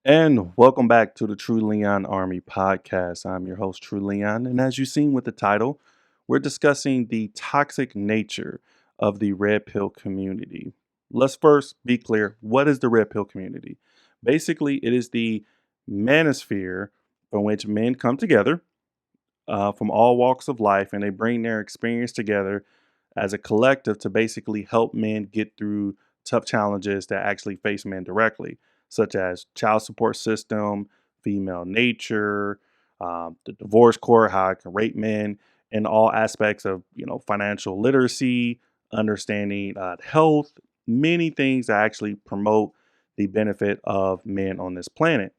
And welcome back to the True Leon Army podcast. I'm your host, True Leon. And as you've seen with the title, we're discussing the toxic nature of the red pill community. Let's first be clear, what is the red pill community? Basically, it is the manosphere from which men come together from all walks of life and they bring their experience together as a collective to basically help men get through tough challenges that actually face men directly, such as child support system, female nature, the divorce court, how it can rape men, and all aspects of financial literacy, understanding health, many things that actually promote the benefit of men on this planet.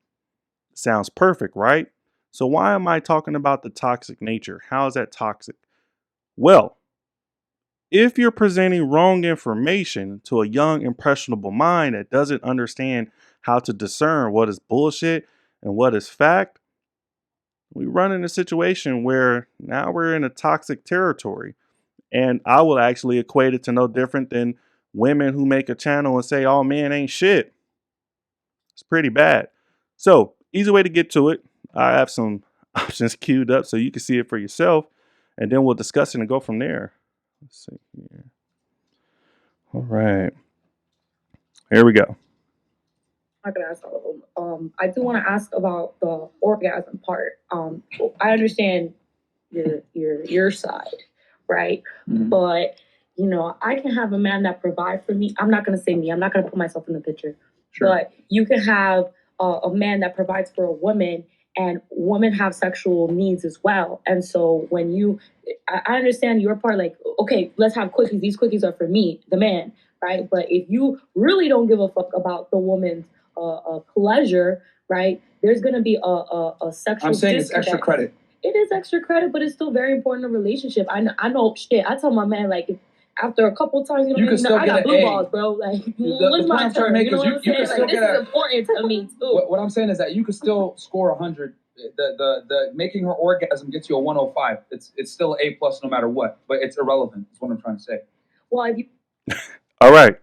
Sounds perfect, right? So why am I talking about the toxic nature? How is that toxic? Well, if you're presenting wrong information to a young, impressionable mind that doesn't understand how to discern what is bullshit and what is fact, we run in a situation where now we're in a toxic territory. And I will actually equate it to no different than women who make a channel and say, all men ain't shit. It's pretty bad. So, easy way to get to it. I have some options queued up so you can see it for yourself. And then we'll discuss it and go from there. Let's see here. All right. Here we go. I'm not gonna ask all of them. I do want to ask about the orgasm part. I understand your side, right? But I can have a man that provide for me. I'm not gonna say me. I'm not gonna put myself in the picture. Sure. But you can have a man that provides for a woman, and women have sexual needs as well. And so I understand your part. Like, okay, let's have quickies. These quickies are for me, the man, right? But if you really don't give a fuck about the woman's pleasure, right? There's going to be a sexual. I'm saying it's extra credit. It is extra credit, but it's still very important in a relationship. I know shit. I tell my man, like, if after a couple times, You can still I get got an blue A. balls, bro. Like, The what's point my I'm trying to turn? make You know is what I'm you can saying? still Like, get this a. is important to me too. What I'm saying is that you can still score 100. The making her orgasm gets you a 105. It's still A plus no matter what, but it's irrelevant. Is what I'm trying to say. Well, if you All right.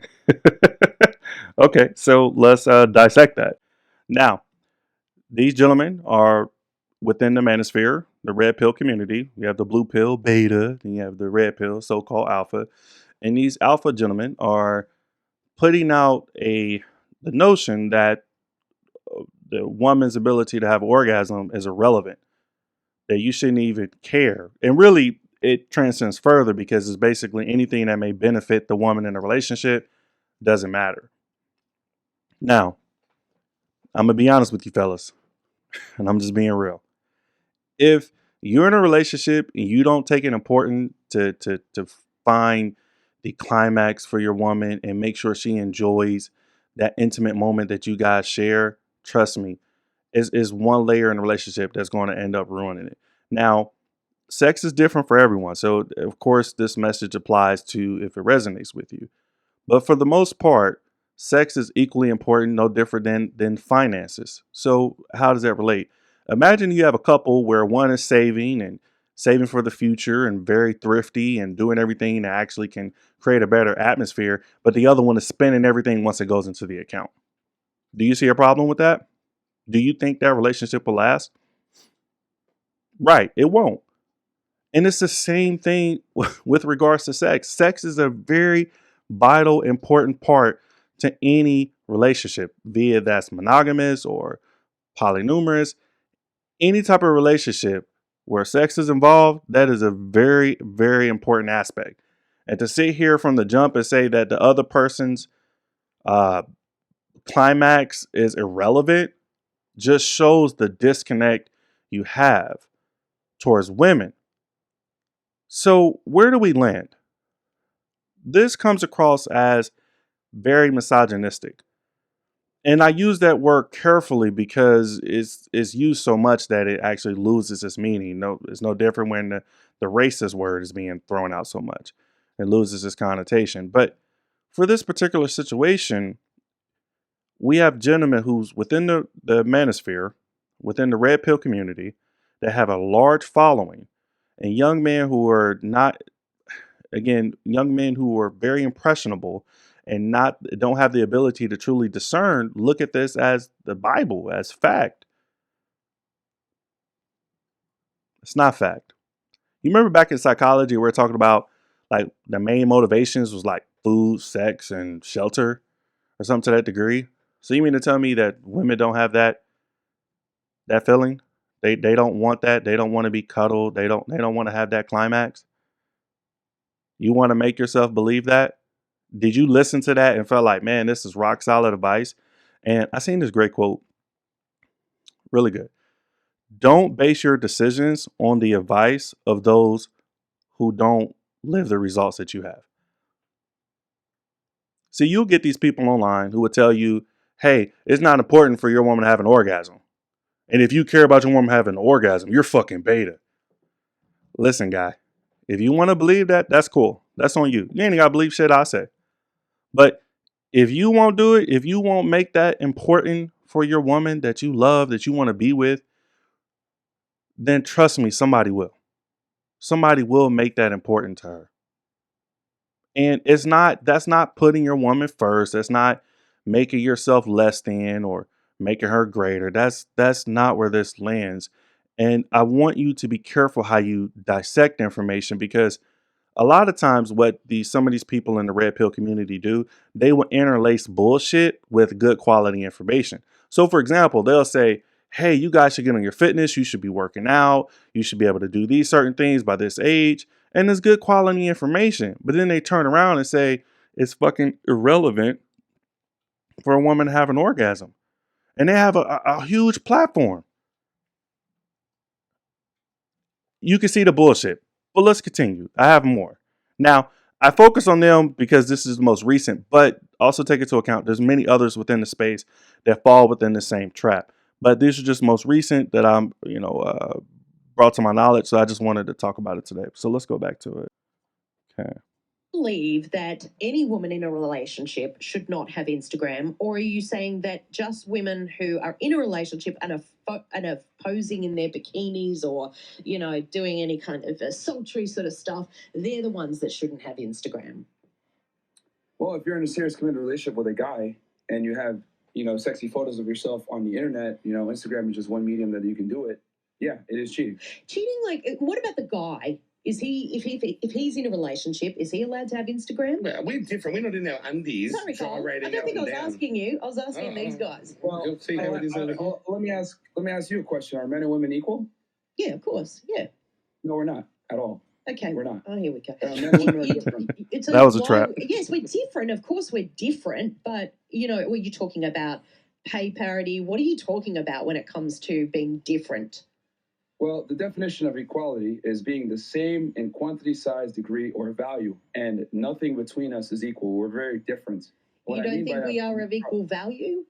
Okay, so let's dissect that. Now, these gentlemen are within the manosphere, the red pill community. You have the blue pill, beta, then you have the red pill, so called alpha. And these alpha gentlemen are putting out the notion that the woman's ability to have orgasm is irrelevant, that you shouldn't even care. And really, it transcends further because it's basically anything that may benefit the woman in a relationship doesn't matter. Now, I'm going to be honest with you, fellas, and I'm just being real. If you're in a relationship and you don't take it important to find the climax for your woman and make sure she enjoys that intimate moment that you guys share, trust me, is one layer in a relationship that's going to end up ruining it. Now, sex is different for everyone. So, of course, this message applies to if it resonates with you. But for the most part, sex is equally important, no different than finances. So, how does that relate? Imagine you have a couple where one is saving and saving for the future and very thrifty and doing everything that actually can create a better atmosphere, but the other one is spending everything once it goes into the account. Do you see a problem with that? Do you think that relationship will last? Right, it won't. And it's the same thing with regards to sex. Sex is a very vital, important part to any relationship, be it that's monogamous or polynumerous. Any type of relationship where sex is involved, that is a very, very important aspect. And to sit here from the jump and say that the other person's uh, climax is irrelevant just shows the disconnect you have towards women. So, where do we land? This comes across as very misogynistic. And I use that word carefully because it's used so much that it actually loses its meaning. No, it's no different when the racist word is being thrown out so much. It loses its connotation. But for this particular situation, we have gentlemen who's within the manosphere, within the red pill community, that have a large following, and young men who are not, again, young men who are very impressionable and not don't have the ability to truly discern, look at this as the Bible, as fact. It's not fact. You remember back in psychology, we were talking about like the main motivations was like food, sex, and shelter, or something to that degree. So you mean to tell me that women don't have that feeling? They don't want that. They don't want to be cuddled. They don't want to have that climax. You want to make yourself believe that? Did you listen to that and felt like, man, this is rock solid advice? And I seen this great quote, really good. Don't base your decisions on the advice of those who don't live the results that you have. See, you'll get these people online who will tell you, hey, it's not important for your woman to have an orgasm. And if you care about your woman having an orgasm, you're fucking beta. Listen, guy, if you want to believe that, that's cool. That's on you. You ain't got to believe shit I say. But if you won't do it, if you won't make that important for your woman that you love, that you want to be with, then trust me, somebody will. Somebody will make that important to her. And that's not putting your woman first. That's not making yourself less than or making her greater. That's not where this lands. And I want you to be careful how you dissect information, because a lot of times what some of these people in the red pill community do, they will interlace bullshit with good quality information. So for example, they'll say, hey, you guys should get on your fitness, you should be working out, you should be able to do these certain things by this age, and it's good quality information. But then they turn around and say it's fucking irrelevant for a woman to have an orgasm. And they have a huge platform. You can see the bullshit. But let's continue. I have more. Now, I focus on them because this is the most recent, but also take into account there's many others within the space that fall within the same trap. But these are just most recent that I'm, brought to my knowledge. So I just wanted to talk about it today. So let's go back to it. Okay. Believe that any woman in a relationship should not have Instagram, or are you saying that just women who are in a relationship and are posing in their bikinis or doing any kind of sultry sort of stuff, they're the ones that shouldn't have Instagram? Well, if you're in a serious committed relationship with a guy and you have sexy photos of yourself on the internet, Instagram is just one medium that you can do it. Yeah, it is cheating. Cheating, like, what about the guy? Is he, if he's in a relationship, is he allowed to have Instagram? Yeah, we're different. We're not in our undies. Sorry, Carl. I don't think I was asking you. I was asking these guys. Well, You'll see how it is over here. let me ask you a question. Are men and women equal? Yeah, of course. Yeah. No, we're not at all. Okay. We're not. Oh, here we go. Men and women are different. That was a trap. Yes, we're different. Of course, we're different. But, were you talking about pay parity? What are you talking about when it comes to being different? Well, the definition of equality is being the same in quantity, size, degree, or value, and nothing between us is equal. We're very different. You don't think we are of equal value?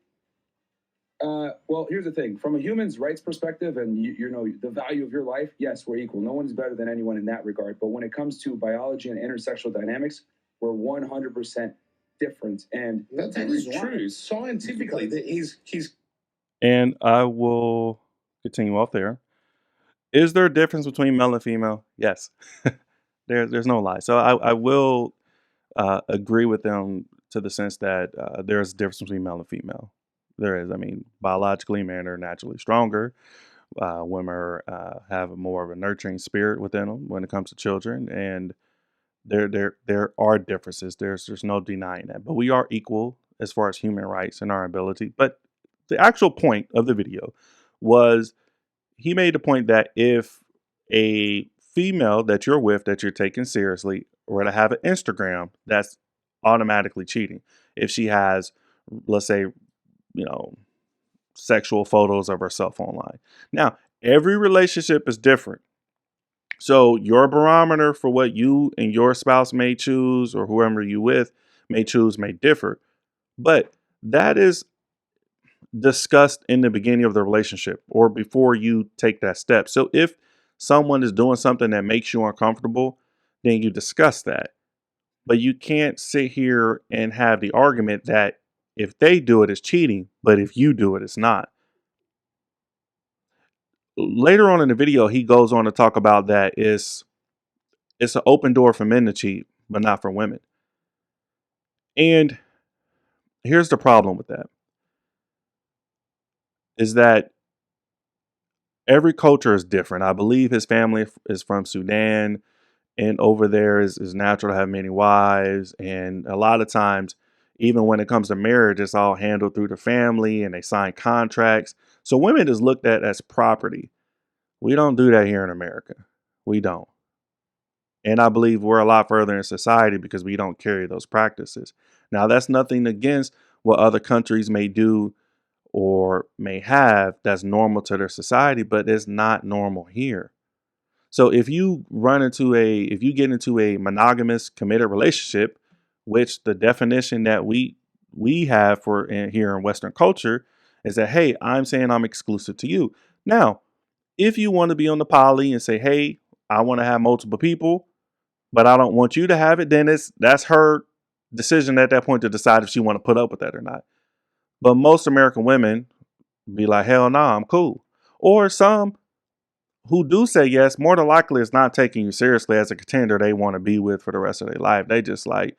Well, here's the thing. From a human's rights perspective and, the value of your life, yes, we're equal. No one's better than anyone in that regard. But when it comes to biology and intersexual dynamics, we're 100% different. And that is true. Scientifically, that he's. And I will continue off there. Is there a difference between male and female? Yes. There's no lie. So I will agree with them to the sense that there's a difference between male and female. There is. I mean, biologically, men are naturally stronger. Women have more of a nurturing spirit within them when it comes to children, and there are differences. There's no denying that. But we are equal as far as human rights and our ability. But the actual point of the video was, he made the point that if a female that you're with, that you're taking seriously, were to have an Instagram, that's automatically cheating. If she has, let's say, sexual photos of herself online. Now, every relationship is different. So your barometer for what you and your spouse may choose, or whoever you with may choose, may differ. But that is discussed in the beginning of the relationship or before you take that step. So if someone is doing something that makes you uncomfortable, then you discuss that. But you can't sit here and have the argument that if they do it, it's cheating, but if you do it, it's not. Later on in the video, he goes on to talk about that it's an open door for men to cheat, but not for women. And Here's the problem with that is that every culture is different. I believe his family is from Sudan, and over there is natural to have many wives. And a lot of times, even when it comes to marriage, it's all handled through the family and they sign contracts. So women is looked at as property. We don't do that here in America. We don't. And I believe we're a lot further in society because we don't carry those practices. Now, that's nothing against what other countries may do or may have that's normal to their society, but it's not normal here. So if you get into a monogamous committed relationship, which the definition that we have here in Western culture is that, hey, I'm saying I'm exclusive to you. Now, if you want to be on the poly and say, hey, I want to have multiple people, but I don't want you to have it, then that's her decision at that point to decide if she want to put up with that or not. But most American women be like, hell no, I'm cool. Or some who do say yes, more than likely is not taking you seriously as a contender they want to be with for the rest of their life. They just like,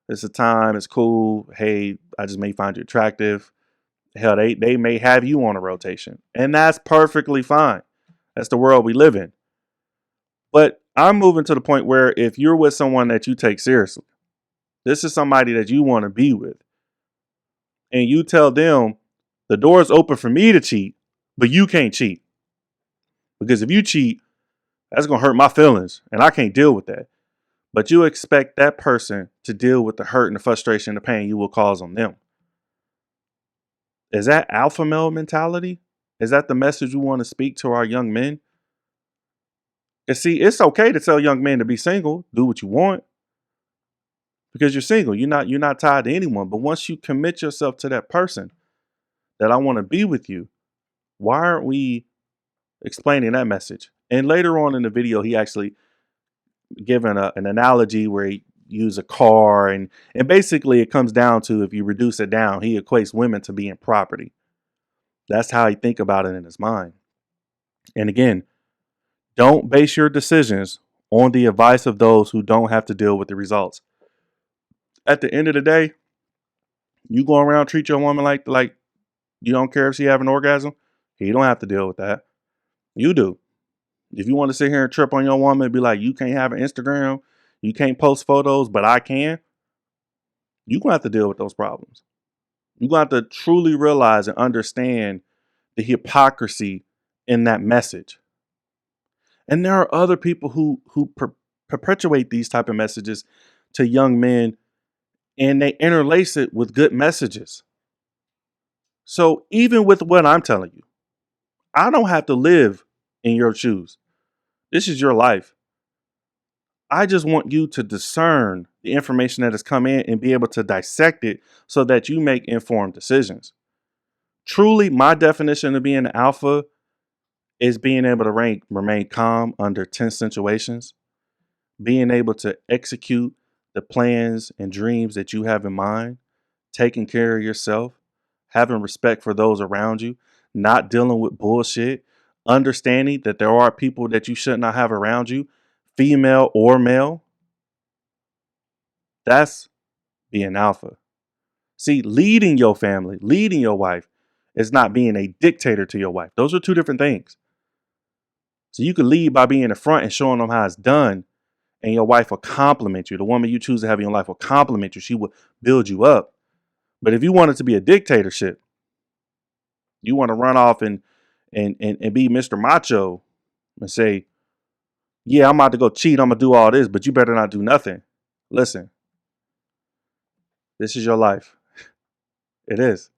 it's a time, it's cool. Hey, I just may find you attractive. Hell, they may have you on a rotation. And that's perfectly fine. That's the world we live in. But I'm moving to the point where if you're with someone that you take seriously, this is somebody that you want to be with, and you tell them the door is open for me to cheat, but you can't cheat. Because if you cheat, that's going to hurt my feelings, and I can't deal with that. But you expect that person to deal with the hurt and the frustration and the pain you will cause on them. Is that alpha male mentality? Is that the message we want to speak to our young men? And see, it's okay to tell young men to be single, do what you want, because you're single. You're not tied to anyone. But once you commit yourself to that person that I want to be with you, why aren't we explaining that message? And later on in the video, he actually given an analogy where he used a car, and basically it comes down to, if you reduce it down, he equates women to being property. That's how he think about it in his mind. And again, don't base your decisions on the advice of those who don't have to deal with the results. At the end of the day, you go around treat your woman like you don't care if she have an orgasm. You don't have to deal with that. You do. If you want to sit here and trip on your woman and be like, you can't have an Instagram, you can't post photos, but I can, you're going to have to deal with those problems. You're going to have to truly realize and understand the hypocrisy in that message. And there are other people who perpetuate these type of messages to young men, and they interlace it with good messages. So even with what I'm telling you, I don't have to live in your shoes. This is your life. I just want you to discern the information that has come in and be able to dissect it so that you make informed decisions. Truly, my definition of being an alpha is being able to remain calm under tense situations, being able to execute the plans and dreams that you have in mind, taking care of yourself, having respect for those around you, not dealing with bullshit, understanding that there are people that you should not have around you, female or male. That's being alpha. See, leading your family, leading your wife is not being a dictator to your wife. Those are two different things. So you can lead by being in the front and showing them how it's done, and your wife will compliment you. The woman you choose to have in your life will compliment you. She will build you up. But if you want it to be a dictatorship, you want to run off and be Mr. Macho and say, yeah, I'm about to go cheat, I'm gonna do all this, but you better not do nothing. Listen, this is your life. It is.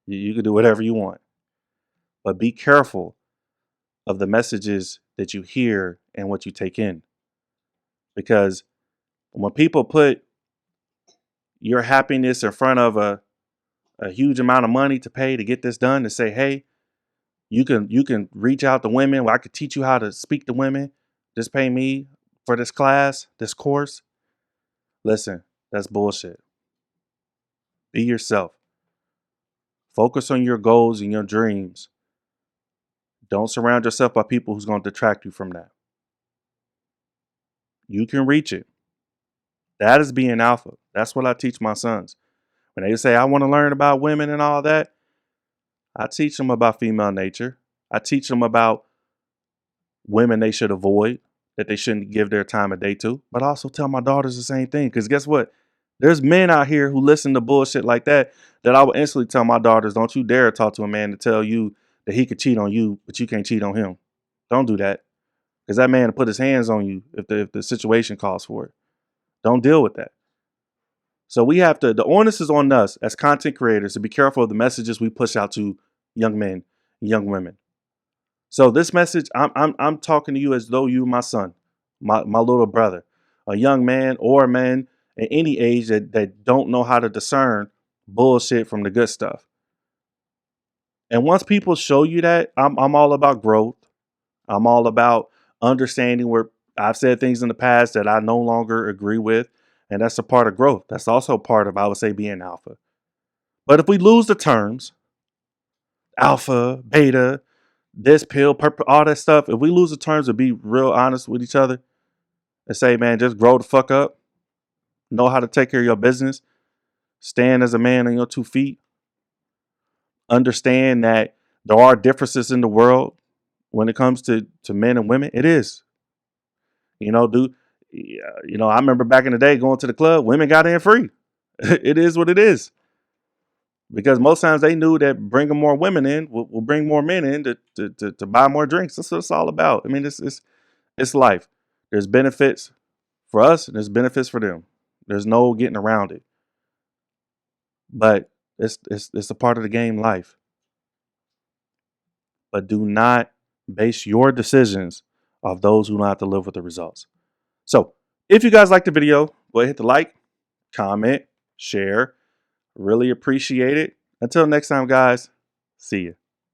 You can do whatever you want. But be careful of the messages that you hear and what you take in. Because when people put your happiness in front of a huge amount of money to pay to get this done, to say, hey, you can reach out to women. Well, I could teach you how to speak to women. Just pay me for this class, this course. Listen, that's bullshit. Be yourself. Focus on your goals and your dreams. Don't surround yourself by people who's going to detract you from that. You can reach it. That is being alpha. That's what I teach my sons. When they say, I want to learn about women and all that, I teach them about female nature. I teach them about women they should avoid, that they shouldn't give their time of day to. But I also tell my daughters the same thing. Because guess what? There's men out here who listen to bullshit like that I will instantly tell my daughters, don't you dare talk to a man to tell you that he could cheat on you, but you can't cheat on him. Don't do that. Because that man will put his hands on you if the situation calls for it. Don't deal with that. So we have to, the onus is on us as content creators to be careful of the messages we push out to young men, young women. So this message, I'm talking to you as though you my son, my little brother, a young man or a man at any age that don't know how to discern bullshit from the good stuff. And once people show you that, I'm all about growth. I'm all about understanding where I've said things in the past that I no longer agree with. And that's a part of growth. That's also part of, I would say, being alpha. But if we lose the terms, alpha, beta, this pill, purple, all that stuff, if we lose the terms to be real honest with each other and say, man, just grow the fuck up, know how to take care of your business, stand as a man on your 2 feet, understand that there are differences in the world when it comes to men and women. It is. I remember back in the day going to the club, women got in free. It is what it is. Because most times they knew that bringing more women in will bring more men in to buy more drinks. That's what it's all about. I mean, it's life. There's benefits for us and there's benefits for them. There's no getting around it. But it's a part of the game, life. But do not base your decisions off those who know how to live with the results. So if you guys like the video, go ahead, hit the like, comment, share. Really appreciate it. Until next time, guys, see you.